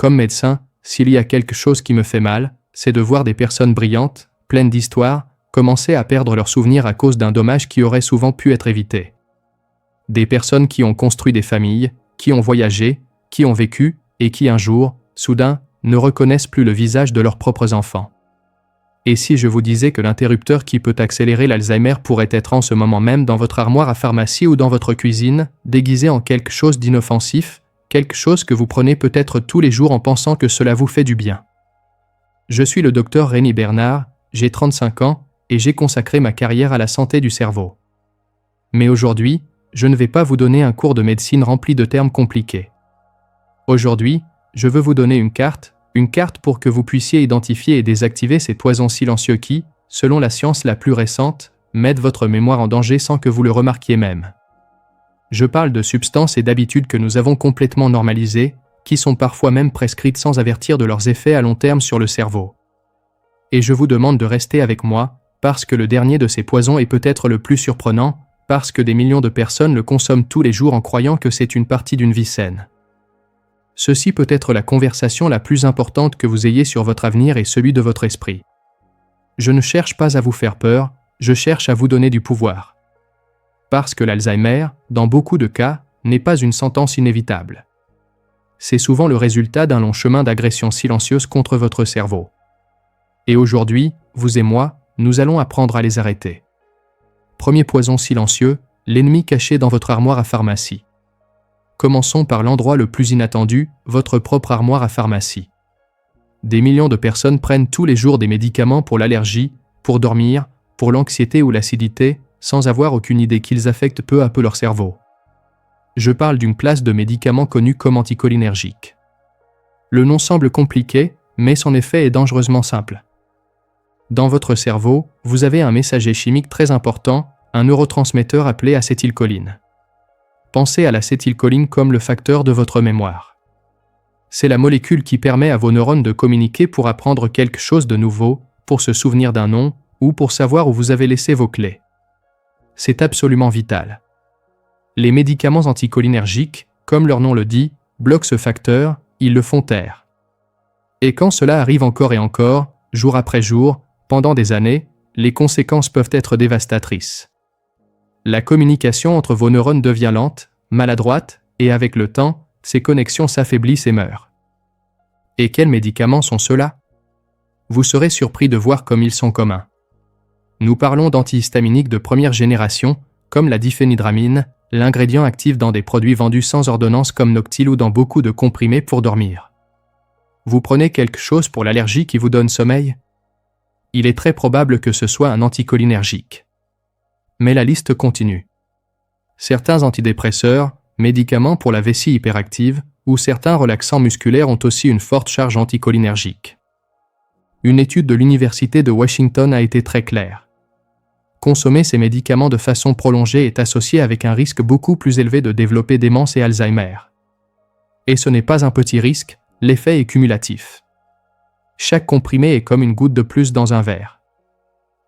Comme médecin, s'il y a quelque chose qui me fait mal, c'est de voir des personnes brillantes, pleines d'histoire, commencer à perdre leurs souvenirs à cause d'un dommage qui aurait souvent pu être évité. Des personnes qui ont construit des familles, qui ont voyagé, qui ont vécu, et qui un jour, soudain, ne reconnaissent plus le visage de leurs propres enfants. Et si je vous disais que l'interrupteur qui peut accélérer l'Alzheimer pourrait être en ce moment même dans votre armoire à pharmacie ou dans votre cuisine, déguisé en quelque chose d'inoffensif, quelque chose que vous prenez peut-être tous les jours en pensant que cela vous fait du bien. Je suis le docteur Rémi Bernard, j'ai 35 ans, et j'ai consacré ma carrière à la santé du cerveau. Mais aujourd'hui, je ne vais pas vous donner un cours de médecine rempli de termes compliqués. Aujourd'hui, je veux vous donner une carte pour que vous puissiez identifier et désactiver ces poisons silencieux qui, selon la science la plus récente, mettent votre mémoire en danger sans que vous le remarquiez même. Je parle de substances et d'habitudes que nous avons complètement normalisées, qui sont parfois même prescrites sans avertir de leurs effets à long terme sur le cerveau. Et je vous demande de rester avec moi, parce que le dernier de ces poisons est peut-être le plus surprenant, parce que des millions de personnes le consomment tous les jours en croyant que c'est une partie d'une vie saine. Ceci peut être la conversation la plus importante que vous ayez sur votre avenir et celui de votre esprit. Je ne cherche pas à vous faire peur, je cherche à vous donner du pouvoir. Parce que l'Alzheimer, dans beaucoup de cas, n'est pas une sentence inévitable. C'est souvent le résultat d'un long chemin d'agression silencieuse contre votre cerveau. Et aujourd'hui, vous et moi, nous allons apprendre à les arrêter. Premier poison silencieux, l'ennemi caché dans votre armoire à pharmacie. Commençons par l'endroit le plus inattendu, votre propre armoire à pharmacie. Des millions de personnes prennent tous les jours des médicaments pour l'allergie, pour dormir, pour l'anxiété ou l'acidité, sans avoir aucune idée qu'ils affectent peu à peu leur cerveau. Je parle d'une classe de médicaments connus comme anticholinergiques. Le nom semble compliqué, mais son effet est dangereusement simple. Dans votre cerveau, vous avez un messager chimique très important, un neurotransmetteur appelé acétylcholine. Pensez à l'acétylcholine comme le facteur de votre mémoire. C'est la molécule qui permet à vos neurones de communiquer pour apprendre quelque chose de nouveau, pour se souvenir d'un nom, ou pour savoir où vous avez laissé vos clés. C'est absolument vital. Les médicaments anticholinergiques, comme leur nom le dit, bloquent ce facteur, ils le font taire. Et quand cela arrive encore et encore, jour après jour, pendant des années, les conséquences peuvent être dévastatrices. La communication entre vos neurones devient lente, maladroite, et avec le temps, ces connexions s'affaiblissent et meurent. Et quels médicaments sont ceux-là ? Vous serez surpris de voir comme ils sont communs. Nous parlons d'antihistaminiques de première génération, comme la diphénhydramine, l'ingrédient actif dans des produits vendus sans ordonnance comme Noctil ou dans beaucoup de comprimés pour dormir. Vous prenez quelque chose pour l'allergie qui vous donne sommeil ? Il est très probable que ce soit un anticholinergique. Mais la liste continue. Certains antidépresseurs, médicaments pour la vessie hyperactive, ou certains relaxants musculaires ont aussi une forte charge anticholinergique. Une étude de l'Université de Washington a été très claire. Consommer ces médicaments de façon prolongée est associé avec un risque beaucoup plus élevé de développer démence et Alzheimer. Et ce n'est pas un petit risque, l'effet est cumulatif. Chaque comprimé est comme une goutte de plus dans un verre.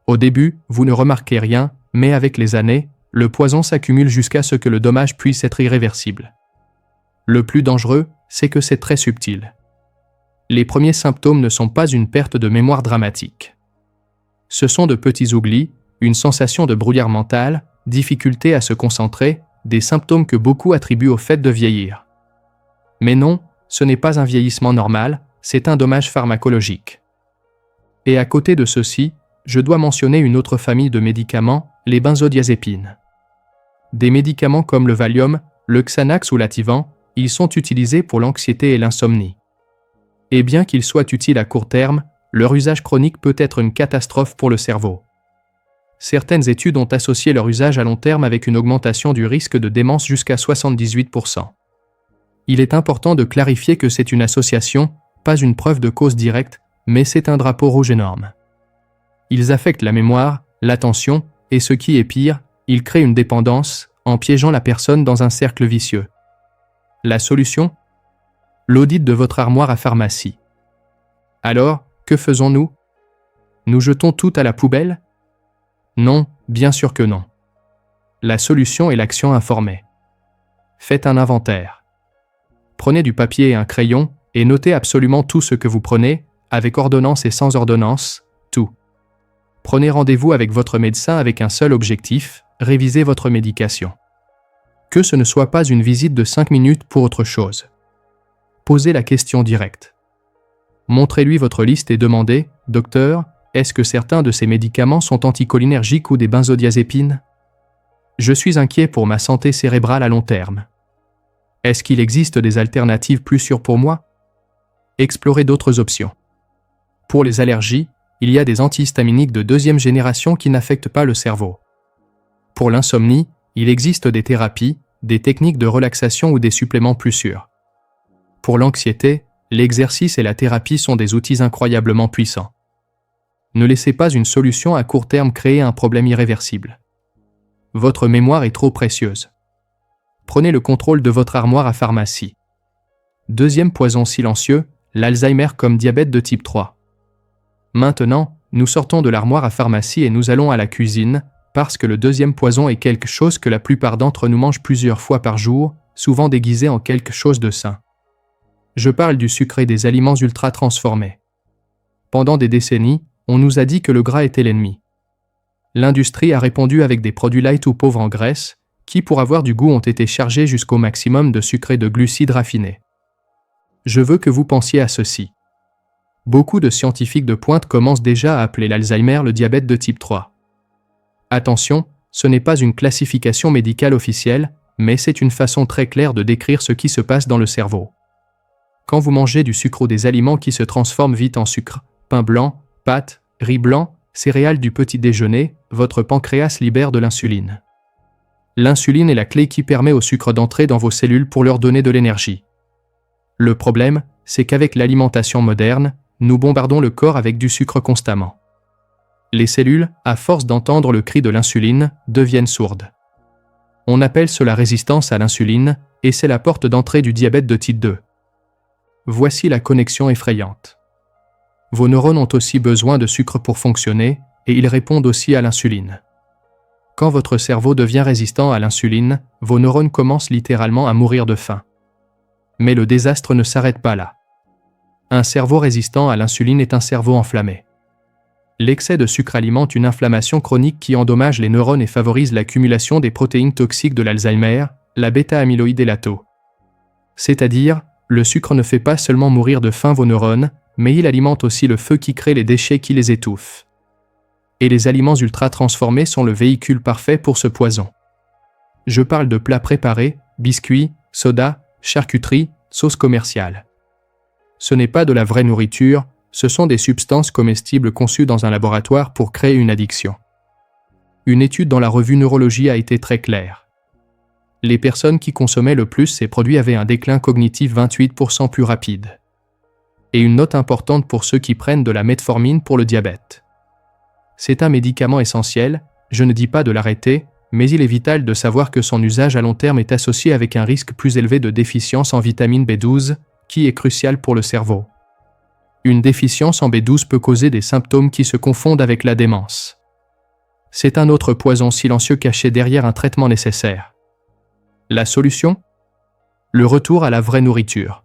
Au début, vous ne remarquez rien, mais avec les années, le poison s'accumule jusqu'à ce que le dommage puisse être irréversible. Le plus dangereux, c'est que c'est très subtil. Les premiers symptômes ne sont pas une perte de mémoire dramatique. Ce sont de petits oublis, une sensation de brouillard mental, difficulté à se concentrer, des symptômes que beaucoup attribuent au fait de vieillir. Mais non, ce n'est pas un vieillissement normal, c'est un dommage pharmacologique. Et à côté de ceci, je dois mentionner une autre famille de médicaments, les benzodiazépines. Des médicaments comme le Valium, le Xanax ou l'Ativan, ils sont utilisés pour l'anxiété et l'insomnie. Et bien qu'ils soient utiles à court terme, leur usage chronique peut être une catastrophe pour le cerveau. Certaines études ont associé leur usage à long terme avec une augmentation du risque de démence jusqu'à 78%. Il est important de clarifier que c'est une association, pas une preuve de cause directe, mais c'est un drapeau rouge énorme. Ils affectent la mémoire, l'attention, et ce qui est pire, ils créent une dépendance, en piégeant la personne dans un cercle vicieux. La solution ? L'audit de votre armoire à pharmacie. Alors, que faisons-nous ? Nous jetons tout à la poubelle ? Non, bien sûr que non. La solution est l'action informée. Faites un inventaire. Prenez du papier et un crayon, Et notez absolument tout ce que vous prenez, avec ordonnance et sans ordonnance, tout. Prenez rendez-vous avec votre médecin avec un seul objectif, réviser votre médication. Que ce ne soit pas une visite de 5 minutes pour autre chose. Posez la question directe. Montrez-lui votre liste et demandez, « Docteur, est-ce que certains de ces médicaments sont anticholinergiques ou des benzodiazépines ? Je suis inquiet pour ma santé cérébrale à long terme. Est-ce qu'il existe des alternatives plus sûres pour moi ? Explorez d'autres options. Pour les allergies, il y a des antihistaminiques de deuxième génération qui n'affectent pas le cerveau. Pour l'insomnie, il existe des thérapies, des techniques de relaxation ou des suppléments plus sûrs. Pour l'anxiété, l'exercice et la thérapie sont des outils incroyablement puissants. Ne laissez pas une solution à court terme créer un problème irréversible. Votre mémoire est trop précieuse. Prenez le contrôle de votre armoire à pharmacie. Deuxième poison silencieux, l'Alzheimer comme diabète de type 3. Maintenant, nous sortons de l'armoire à pharmacie et nous allons à la cuisine, parce que le deuxième poison est quelque chose que la plupart d'entre nous mangent plusieurs fois par jour, souvent déguisé en quelque chose de sain. Je parle du sucré des aliments ultra transformés. Pendant des décennies, on nous a dit que le gras était l'ennemi. L'industrie a répondu avec des produits light ou pauvres en graisse, qui pour avoir du goût ont été chargés jusqu'au maximum de sucre et de glucides raffinés. Je veux que vous pensiez à ceci. Beaucoup de scientifiques de pointe commencent déjà à appeler l'Alzheimer le diabète de type 3. Attention, ce n'est pas une classification médicale officielle, mais c'est une façon très claire de décrire ce qui se passe dans le cerveau. Quand vous mangez du sucre ou des aliments qui se transforment vite en sucre, pain blanc, pâtes, riz blanc, céréales du petit déjeuner, votre pancréas libère de l'insuline. L'insuline est la clé qui permet au sucre d'entrer dans vos cellules pour leur donner de l'énergie. Le problème, c'est qu'avec l'alimentation moderne, nous bombardons le corps avec du sucre constamment. Les cellules, à force d'entendre le cri de l'insuline, deviennent sourdes. On appelle cela résistance à l'insuline, et c'est la porte d'entrée du diabète de type 2. Voici la connexion effrayante. Vos neurones ont aussi besoin de sucre pour fonctionner, et ils répondent aussi à l'insuline. Quand votre cerveau devient résistant à l'insuline, vos neurones commencent littéralement à mourir de faim. Mais le désastre ne s'arrête pas là. Un cerveau résistant à l'insuline est un cerveau enflammé. L'excès de sucre alimente une inflammation chronique qui endommage les neurones et favorise l'accumulation des protéines toxiques de l'Alzheimer, la bêta-amyloïde et la tau. C'est-à-dire, le sucre ne fait pas seulement mourir de faim vos neurones, mais il alimente aussi le feu qui crée les déchets qui les étouffent. Et les aliments ultra transformés sont le véhicule parfait pour ce poison. Je parle de plats préparés, biscuits, sodas, charcuterie, sauces commerciales. Ce n'est pas de la vraie nourriture, ce sont des substances comestibles conçues dans un laboratoire pour créer une addiction. Une étude dans la revue Neurologie a été très claire. Les personnes qui consommaient le plus ces produits avaient un déclin cognitif 28% plus rapide. Et une note importante pour ceux qui prennent de la metformine pour le diabète. C'est un médicament essentiel, je ne dis pas de l'arrêter, mais il est vital de savoir que son usage à long terme est associé avec un risque plus élevé de déficience en vitamine B12, qui est crucial pour le cerveau. Une déficience en B12 peut causer des symptômes qui se confondent avec la démence. C'est un autre poison silencieux caché derrière un traitement nécessaire. La solution ? Le retour à la vraie nourriture.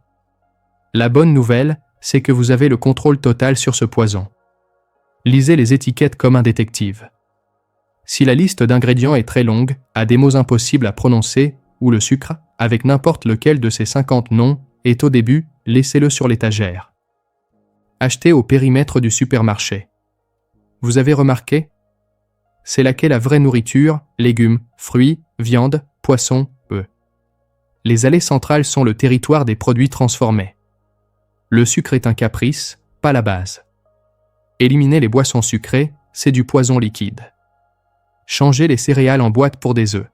La bonne nouvelle, c'est que vous avez le contrôle total sur ce poison. Lisez les étiquettes comme un détective. Si la liste d'ingrédients est très longue, a des mots impossibles à prononcer, ou le sucre, avec n'importe lequel de ces 50 noms, est au début, laissez-le sur l'étagère. Achetez au périmètre du supermarché. Vous avez remarqué ? C'est là qu'est la vraie nourriture, légumes, fruits, viande, poissons, œufs. Les allées centrales sont le territoire des produits transformés. Le sucre est un caprice, pas la base. Éliminer les boissons sucrées, c'est du poison liquide. Changez les céréales en boîte pour des œufs.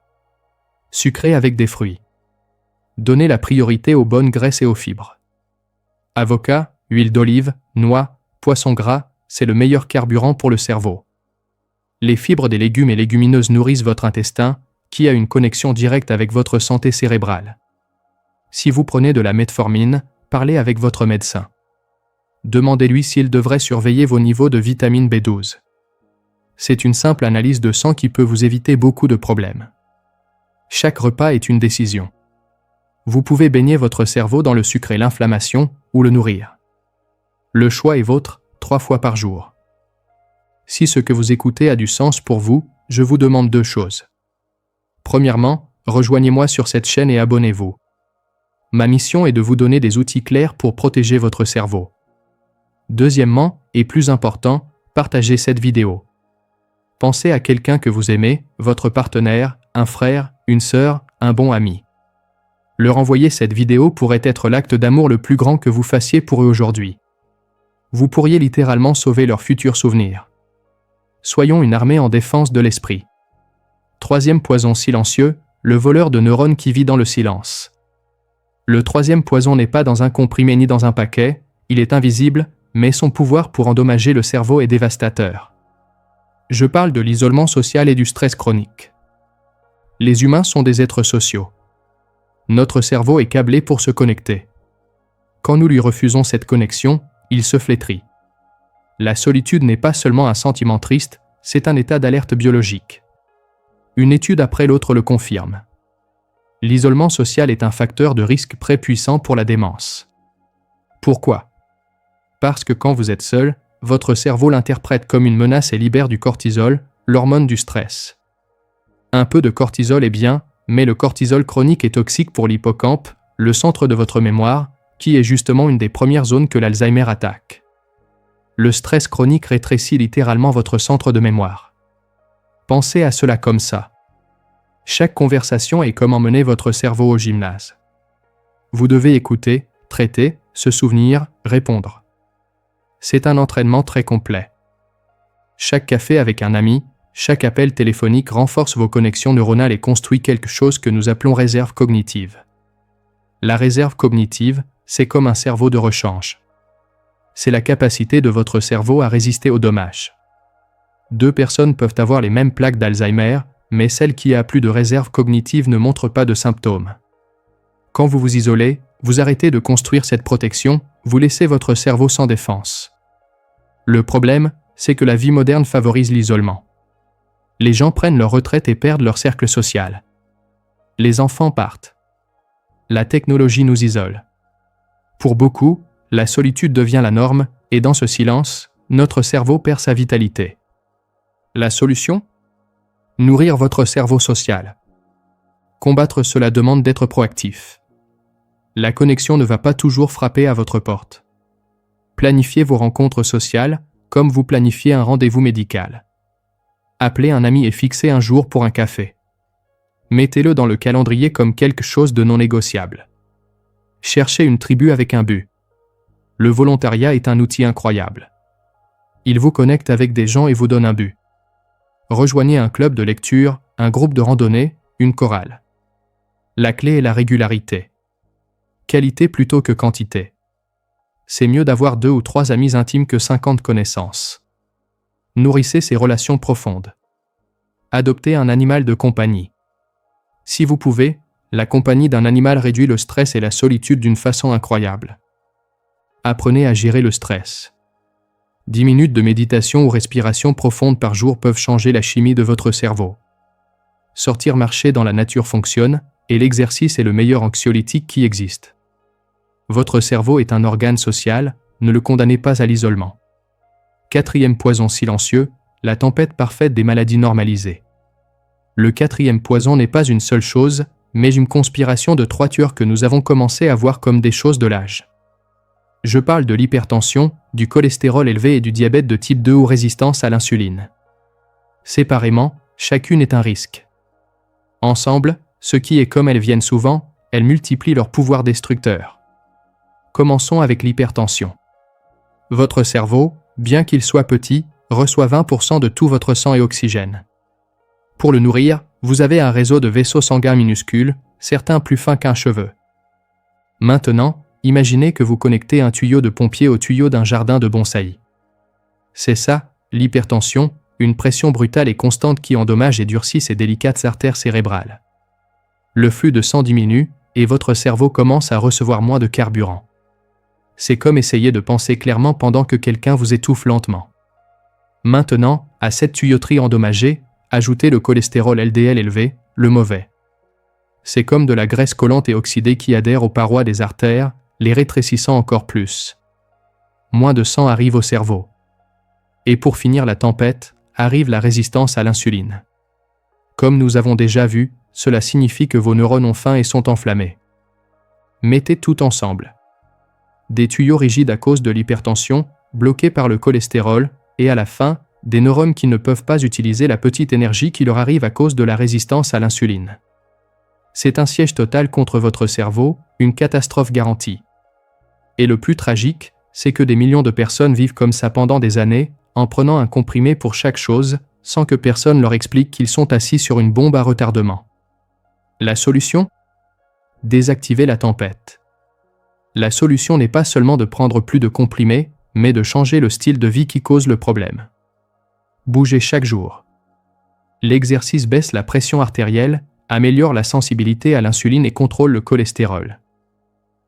Sucrez avec des fruits. Donnez la priorité aux bonnes graisses et aux fibres. Avocat, huile d'olive, noix, poisson gras, c'est le meilleur carburant pour le cerveau. Les fibres des légumes et légumineuses nourrissent votre intestin, qui a une connexion directe avec votre santé cérébrale. Si vous prenez de la metformine, parlez avec votre médecin. Demandez-lui s'il devrait surveiller vos niveaux de vitamine B12. C'est une simple analyse de sang qui peut vous éviter beaucoup de problèmes. Chaque repas est une décision. Vous pouvez baigner votre cerveau dans le sucre et l'inflammation, ou le nourrir. Le choix est vôtre, 3 fois par jour. Si ce que vous écoutez a du sens pour vous, je vous demande 2 choses. Premièrement, rejoignez-moi sur cette chaîne et abonnez-vous. Ma mission est de vous donner des outils clairs pour protéger votre cerveau. Deuxièmement, et plus important, partagez cette vidéo. Pensez à quelqu'un que vous aimez, votre partenaire, un frère, une sœur, un bon ami. Leur envoyer cette vidéo pourrait être l'acte d'amour le plus grand que vous fassiez pour eux aujourd'hui. Vous pourriez littéralement sauver leurs futurs souvenirs. Soyons une armée en défense de l'esprit. 3e poison silencieux, le voleur de neurones qui vit dans le silence. Le 3e poison n'est pas dans un comprimé ni dans un paquet, il est invisible, mais son pouvoir pour endommager le cerveau est dévastateur. Je parle de l'isolement social et du stress chronique. Les humains sont des êtres sociaux. Notre cerveau est câblé pour se connecter. Quand nous lui refusons cette connexion, il se flétrit. La solitude n'est pas seulement un sentiment triste, c'est un état d'alerte biologique. Une étude après l'autre le confirme. L'isolement social est un facteur de risque très puissant pour la démence. Pourquoi ? Parce que quand vous êtes seul, votre cerveau l'interprète comme une menace et libère du cortisol, l'hormone du stress. Un peu de cortisol est bien, mais le cortisol chronique est toxique pour l'hippocampe, le centre de votre mémoire, qui est justement une des premières zones que l'Alzheimer attaque. Le stress chronique rétrécit littéralement votre centre de mémoire. Pensez à cela comme ça. Chaque conversation est comme emmener votre cerveau au gymnase. Vous devez écouter, traiter, se souvenir, répondre. C'est un entraînement très complet. Chaque café avec un ami, chaque appel téléphonique renforce vos connexions neuronales et construit quelque chose que nous appelons réserve cognitive. La réserve cognitive, c'est comme un cerveau de rechange. C'est la capacité de votre cerveau à résister aux dommages. 2 personnes peuvent avoir les mêmes plaques d'Alzheimer, mais celle qui a plus de réserve cognitive ne montre pas de symptômes. Quand vous vous isolez, vous arrêtez de construire cette protection, vous laissez votre cerveau sans défense. Le problème, c'est que la vie moderne favorise l'isolement. Les gens prennent leur retraite et perdent leur cercle social. Les enfants partent. La technologie nous isole. Pour beaucoup, la solitude devient la norme, et dans ce silence, notre cerveau perd sa vitalité. La solution ? Nourrir votre cerveau social. Combattre cela demande d'être proactif. La connexion ne va pas toujours frapper à votre porte. Planifiez vos rencontres sociales, comme vous planifiez un rendez-vous médical. Appelez un ami et fixez un jour pour un café. Mettez-le dans le calendrier comme quelque chose de non négociable. Cherchez une tribu avec un but. Le volontariat est un outil incroyable. Il vous connecte avec des gens et vous donne un but. Rejoignez un club de lecture, un groupe de randonnée, une chorale. La clé est la régularité. Qualité plutôt que quantité. C'est mieux d'avoir 2 ou 3 amis intimes que 50 connaissances. Nourrissez ces relations profondes. Adoptez un animal de compagnie. Si vous pouvez, la compagnie d'un animal réduit le stress et la solitude d'une façon incroyable. Apprenez à gérer le stress. 10 minutes de méditation ou respiration profonde par jour peuvent changer la chimie de votre cerveau. Sortir marcher dans la nature fonctionne, et l'exercice est le meilleur anxiolytique qui existe. Votre cerveau est un organe social, ne le condamnez pas à l'isolement. 4e poison silencieux, la tempête parfaite des maladies normalisées. Le 4e poison n'est pas une seule chose, mais une conspiration de 3 tueurs que nous avons commencé à voir comme des choses de l'âge. Je parle de l'hypertension, du cholestérol élevé et du diabète de type 2 ou résistance à l'insuline. Séparément, chacune est un risque. Ensemble, ce qui est comme elles viennent souvent, elles multiplient leur pouvoir destructeur. Commençons avec l'hypertension. Votre cerveau, bien qu'il soit petit, reçoit 20% de tout votre sang et oxygène. Pour le nourrir, vous avez un réseau de vaisseaux sanguins minuscules, certains plus fins qu'un cheveu. Maintenant, imaginez que vous connectez un tuyau de pompier au tuyau d'un jardin de bonsaï. C'est ça, l'hypertension, une pression brutale et constante qui endommage et durcit ces délicates artères cérébrales. Le flux de sang diminue, et votre cerveau commence à recevoir moins de carburant. C'est comme essayer de penser clairement pendant que quelqu'un vous étouffe lentement. Maintenant, à cette tuyauterie endommagée, ajoutez le cholestérol LDL élevé, le mauvais. c'est comme de la graisse collante et oxydée qui adhère aux parois des artères, les rétrécissant encore plus. Moins de sang arrive au cerveau. Et pour finir la tempête, arrive la résistance à l'insuline. Comme nous avons déjà vu, cela signifie que vos neurones ont faim et sont enflammés. Mettez tout ensemble. Des tuyaux rigides à cause de l'hypertension, bloqués par le cholestérol, et à la fin, des neurones qui ne peuvent pas utiliser la petite énergie qui leur arrive à cause de la résistance à l'insuline. C'est un siège total contre votre cerveau, une catastrophe garantie. Et le plus tragique, c'est que des millions de personnes vivent comme ça pendant des années, en prenant un comprimé pour chaque chose, sans que personne leur explique qu'ils sont assis sur une bombe à retardement. La solution ? Désactiver la tempête. La solution n'est pas seulement de prendre plus de comprimés, mais de changer le style de vie qui cause le problème. Bougez chaque jour. L'exercice baisse la pression artérielle, améliore la sensibilité à l'insuline et contrôle le cholestérol.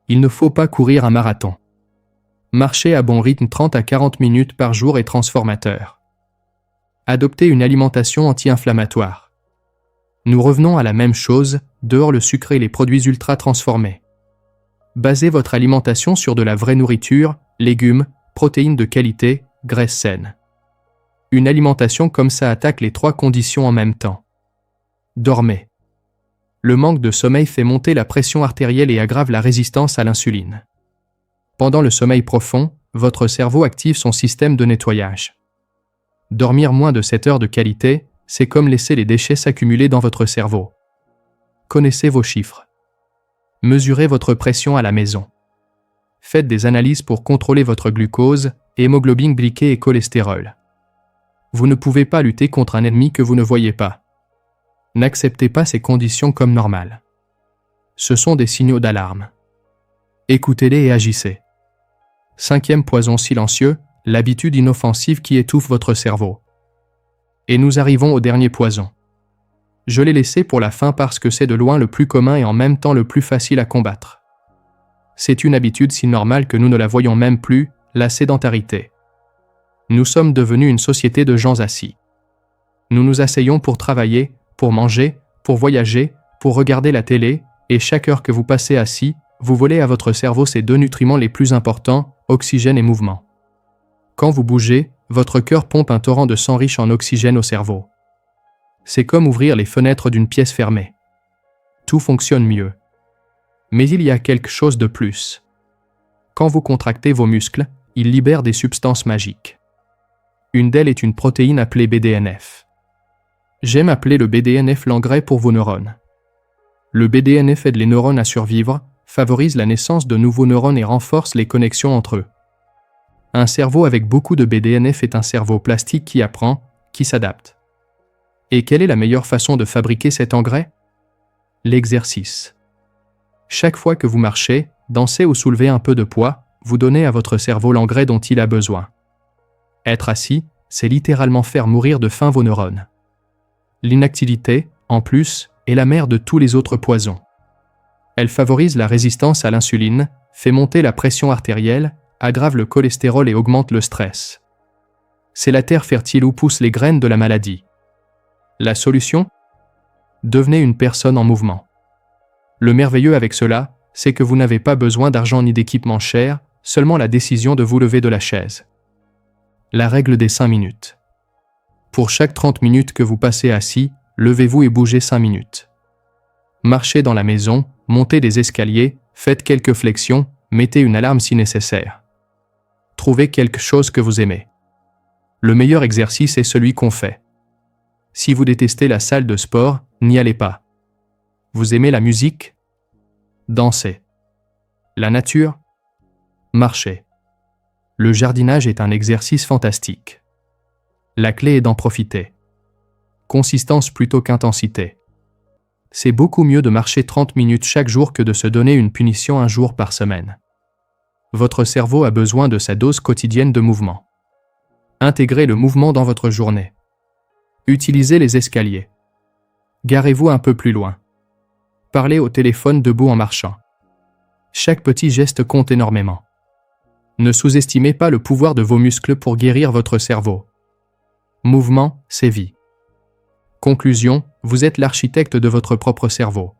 Il ne faut pas courir un marathon. Marcher à bon rythme 30 à 40 minutes par jour est transformateur. Adoptez une alimentation anti-inflammatoire. Nous revenons à la même chose, dehors le sucre et les produits ultra transformés. Basez votre alimentation sur de la vraie nourriture, légumes, protéines de qualité, graisses saines. Une alimentation comme ça attaque les 3 conditions en même temps. Dormez. Le manque de sommeil fait monter la pression artérielle et aggrave la résistance à l'insuline. Pendant le sommeil profond, votre cerveau active son système de nettoyage. Dormir moins de 7 heures de qualité, c'est comme laisser les déchets s'accumuler dans votre cerveau. Connaissez vos chiffres. Mesurez votre pression à la maison. Faites des analyses pour contrôler votre glucose, hémoglobine glyquée et cholestérol. Vous ne pouvez pas lutter contre un ennemi que vous ne voyez pas. N'acceptez pas ces conditions comme normales. Ce sont des signaux d'alarme. Écoutez-les et agissez. 5e poison silencieux, l'habitude inoffensive qui étouffe votre cerveau. Et nous arrivons au dernier poison. Je l'ai laissé pour la fin parce que c'est de loin le plus commun et en même temps le plus facile à combattre. C'est une habitude si normale que nous ne la voyons même plus, la sédentarité. Nous sommes devenus une société de gens assis. Nous nous asseyons pour travailler, pour manger, pour voyager, pour regarder la télé, et chaque heure que vous passez assis, vous volez à votre cerveau ces 2 nutriments les plus importants, oxygène et mouvement. Quand vous bougez, votre cœur pompe un torrent de sang riche en oxygène au cerveau. C'est comme ouvrir les fenêtres d'une pièce fermée. Tout fonctionne mieux. Mais il y a quelque chose de plus. Quand vous contractez vos muscles, ils libèrent des substances magiques. Une d'elles est une protéine appelée BDNF. J'aime appeler le BDNF l'engrais pour vos neurones. Le BDNF aide les neurones à survivre, favorise la naissance de nouveaux neurones et renforce les connexions entre eux. Un cerveau avec beaucoup de BDNF est un cerveau plastique qui apprend, qui s'adapte. Et quelle est la meilleure façon de fabriquer cet engrais ? L'exercice. Chaque fois que vous marchez, dansez ou soulevez un peu de poids, vous donnez à votre cerveau l'engrais dont il a besoin. Être assis, c'est littéralement faire mourir de faim vos neurones. L'inactivité, en plus, est la mère de tous les autres poisons. Elle favorise la résistance à l'insuline, fait monter la pression artérielle, aggrave le cholestérol et augmente le stress. C'est la terre fertile où poussent les graines de la maladie. La solution ? Devenez une personne en mouvement. Le merveilleux avec cela, c'est que vous n'avez pas besoin d'argent ni d'équipement cher, seulement la décision de vous lever de la chaise. La règle des 5 minutes. Pour chaque 30 minutes que vous passez assis, levez-vous et bougez 5 minutes. Marchez dans la maison, montez des escaliers, faites quelques flexions, mettez une alarme si nécessaire. Trouvez quelque chose que vous aimez. Le meilleur exercice est celui qu'on fait. Si vous détestez la salle de sport, n'y allez pas. Vous aimez la musique ? Dansez. La nature ? Marchez. Le jardinage est un exercice fantastique. La clé est d'en profiter. Consistance plutôt qu'intensité. C'est beaucoup mieux de marcher 30 minutes chaque jour que de se donner une punition un jour par semaine. Votre cerveau a besoin de sa dose quotidienne de mouvement. Intégrez le mouvement dans votre journée. Utilisez les escaliers. Garez-vous un peu plus loin. Parlez au téléphone debout en marchant. Chaque petit geste compte énormément. Ne sous-estimez pas le pouvoir de vos muscles pour guérir votre cerveau. Mouvement, c'est vie. Conclusion, vous êtes l'architecte de votre propre cerveau.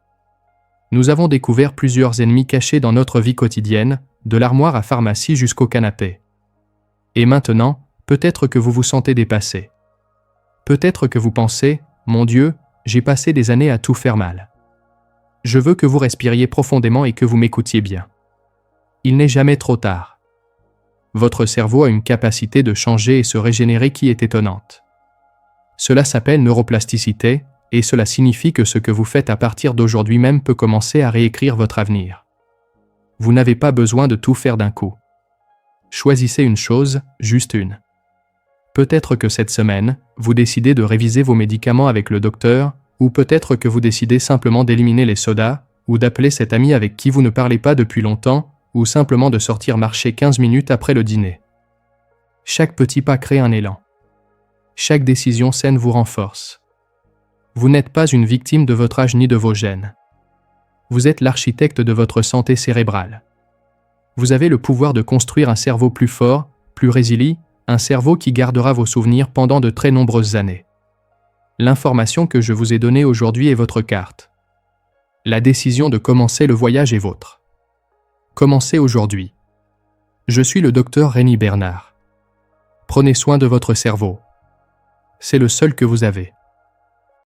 Nous avons découvert plusieurs ennemis cachés dans notre vie quotidienne, de l'armoire à pharmacie jusqu'au canapé. Et maintenant, peut-être que vous vous sentez dépassé. Peut-être que vous pensez, « Mon Dieu, j'ai passé des années à tout faire mal. » Je veux que vous respiriez profondément et que vous m'écoutiez bien. Il n'est jamais trop tard. Votre cerveau a une capacité de changer et se régénérer qui est étonnante. Cela s'appelle neuroplasticité, et cela signifie que ce que vous faites à partir d'aujourd'hui même peut commencer à réécrire votre avenir. Vous n'avez pas besoin de tout faire d'un coup. Choisissez une chose, juste une. Peut-être que cette semaine, vous décidez de réviser vos médicaments avec le docteur, ou peut-être que vous décidez simplement d'éliminer les sodas, ou d'appeler cet ami avec qui vous ne parlez pas depuis longtemps, ou simplement de sortir marcher 15 minutes après le dîner. Chaque petit pas crée un élan. Chaque décision saine vous renforce. Vous n'êtes pas une victime de votre âge ni de vos gènes. Vous êtes l'architecte de votre santé cérébrale. Vous avez le pouvoir de construire un cerveau plus fort, plus résilient, un cerveau qui gardera vos souvenirs pendant de très nombreuses années. L'information que je vous ai donnée aujourd'hui est votre carte. La décision de commencer le voyage est vôtre. Commencez aujourd'hui. Je suis le docteur Rémi Bernard. Prenez soin de votre cerveau. C'est le seul que vous avez.